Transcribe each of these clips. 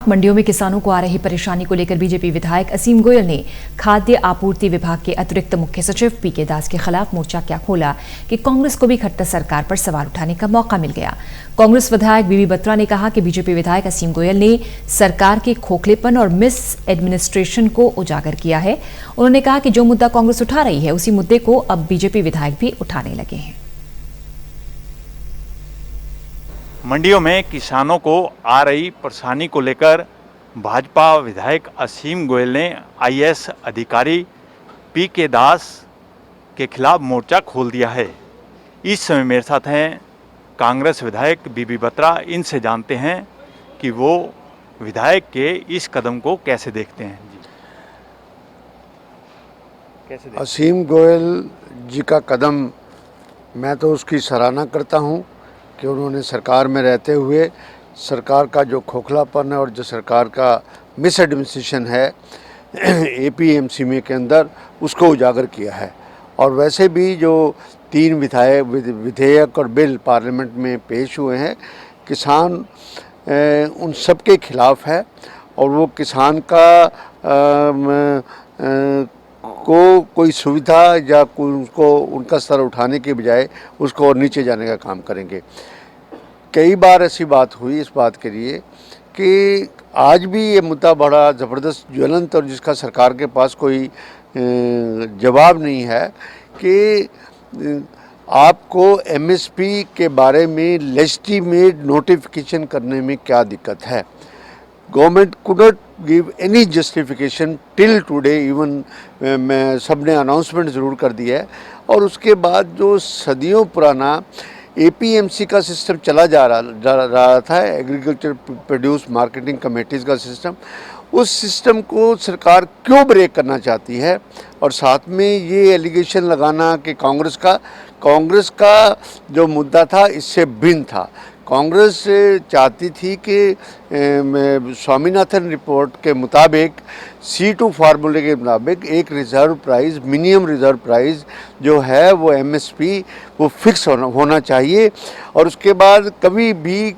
मंडियों में किसानों को आ रही परेशानी को लेकर बीजेपी विधायक असीम गोयल ने खाद्य आपूर्ति विभाग के अतिरिक्त मुख्य सचिव पीके दास के खिलाफ मोर्चा क्या खोला कि कांग्रेस को भी खट्टर सरकार पर सवाल उठाने का मौका मिल गया। कांग्रेस विधायक बीबी बत्रा ने कहा कि बीजेपी विधायक असीम गोयल ने सरकार के खोखलेपन और मिस एडमिनिस्ट्रेशन को उजागर किया है। उन्होंने कहा कि जो मुद्दा कांग्रेस उठा रही है उसी मुद्दे को अब बीजेपी विधायक भी उठाने लगे हैं। मंडियों में किसानों को आ रही परेशानी को लेकर भाजपा विधायक असीम गोयल ने आईएएस अधिकारी पीके दास के खिलाफ मोर्चा खोल दिया है। इस समय मेरे साथ हैं कांग्रेस विधायक बीबी बत्रा। इनसे जानते हैं कि वो विधायक के इस कदम को कैसे देखते हैं। कैसे देखते? असीम गोयल जी का कदम मैं तो उसकी सराहना करता हूं कि उन्होंने सरकार में रहते हुए सरकार का जो खोखलापन है और जो सरकार का मिस एडमिनिस्ट्रेशन है एपीएमसी में के अंदर उसको उजागर किया है। और वैसे भी जो 3 विधेयक और बिल पार्लियामेंट में पेश हुए हैं, किसान उन सब के खिलाफ है और वो किसान का को कोई सुविधा या उसको उनका स्तर उठाने के बजाय उसको और नीचे जाने का काम करेंगे। कई बार ऐसी बात हुई इस बात के लिए कि आज भी ये मुद्दा बड़ा ज़बरदस्त ज्वलंत और जिसका सरकार के पास कोई जवाब नहीं है कि आपको एमएसपी के बारे में लेजिटिमेट नोटिफिकेशन करने में क्या दिक्कत है। Government could not give any justification till today. Even सबने अनाउंसमेंट ज़रूर कर दिया है और उसके बाद जो सदियों पुराना एपीएमसी का सिस्टम चला जा रहा था, एग्रीकल्चर प्रोड्यूस मार्केटिंग कमेटीज़ का सिस्टम, उस सिस्टम को सरकार क्यों ब्रेक करना चाहती है। और साथ में ये एलिगेशन लगाना कि कांग्रेस का जो मुद्दा था इससे भिन्न था। कांग्रेस चाहती थी कि स्वामीनाथन रिपोर्ट के मुताबिक C2 फार्मूले के मुताबिक एक reserve price, minimum reserve price जो है वो एमएसपी वो फिक्स होना चाहिए। और उसके बाद कभी भी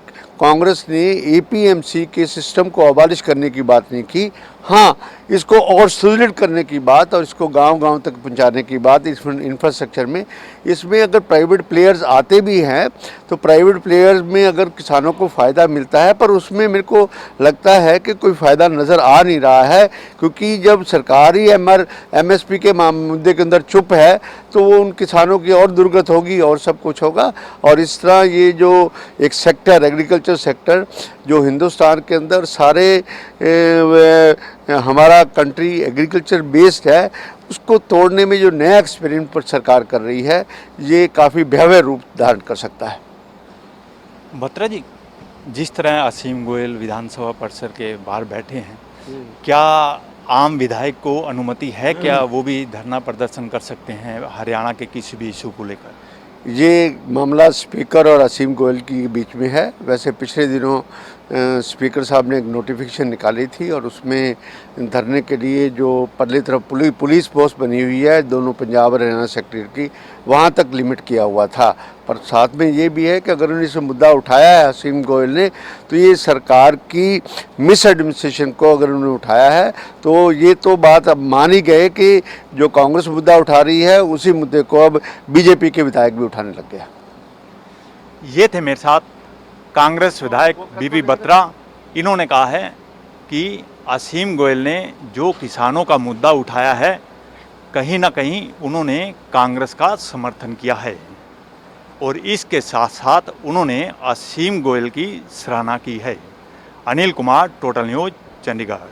कांग्रेस ने एपीएमसी के सिस्टम को अबॉलिश करने की बात नहीं की। हाँ, इसको और सुदृढ़ करने की बात और इसको गांव-गांव तक पहुंचाने की बात इस इंफ्रास्ट्रक्चर में। इसमें अगर प्राइवेट प्लेयर्स आते भी हैं तो प्राइवेट प्लेयर्स में अगर किसानों को फ़ायदा मिलता है, पर उसमें मेरे को लगता है कि कोई फ़ायदा नज़र आ नहीं रहा है, क्योंकि जब सरकार ही एमएसपी के मुद्दे के अंदर चुप है तो वो उन किसानों की और दुर्गत होगी और सब कुछ होगा। और इस तरह ये जो एक सेक्टर, एग्रीकल्चर सेक्टर जो हिंदुस्तान के अंदर सारे हमारा कंट्री एग्रीकल्चर बेस्ड है, उसको तोड़ने में जो नया एक्सपेरिमेंट पर सरकार कर रही है ये काफ़ी भयावह रूप धारण कर सकता है। बत्रा जी, जिस तरह असीम गोयल विधानसभा परिसर के बाहर बैठे हैं, क्या आम विधायक को अनुमति है क्या वो भी धरना प्रदर्शन कर सकते हैं हरियाणा के किसी भी इशू को लेकर? ये मामला स्पीकर और असीम गोयल के बीच में है। वैसे पिछले दिनों स्पीकर साहब ने एक नोटिफिकेशन निकाली थी और उसमें धरने के लिए जो परली तरफ पुलिस पोस्ट बनी हुई है दोनों पंजाब और हरियाणा सेक्टर की, वहाँ तक लिमिट किया हुआ था। पर साथ में ये भी है कि अगर उन्होंने इसे मुद्दा उठाया है असीम गोयल ने, तो ये सरकार की मिस एडमिनिस्ट्रेशन को अगर उन्होंने उठाया है तो ये तो बात अब मान ही गए कि जो कांग्रेस मुद्दा उठा रही है उसी मुद्दे को अब बीजेपी के विधायक भी उठाने लग गया। ये थे मेरे साथ कांग्रेस विधायक बीबी बत्रा। इन्होंने कहा है कि असीम गोयल ने जो किसानों का मुद्दा उठाया है कहीं ना कहीं उन्होंने कांग्रेस का समर्थन किया है और इसके साथ साथ उन्होंने असीम गोयल की सराहना की है। Anil Kumar, total news, Chandigarh.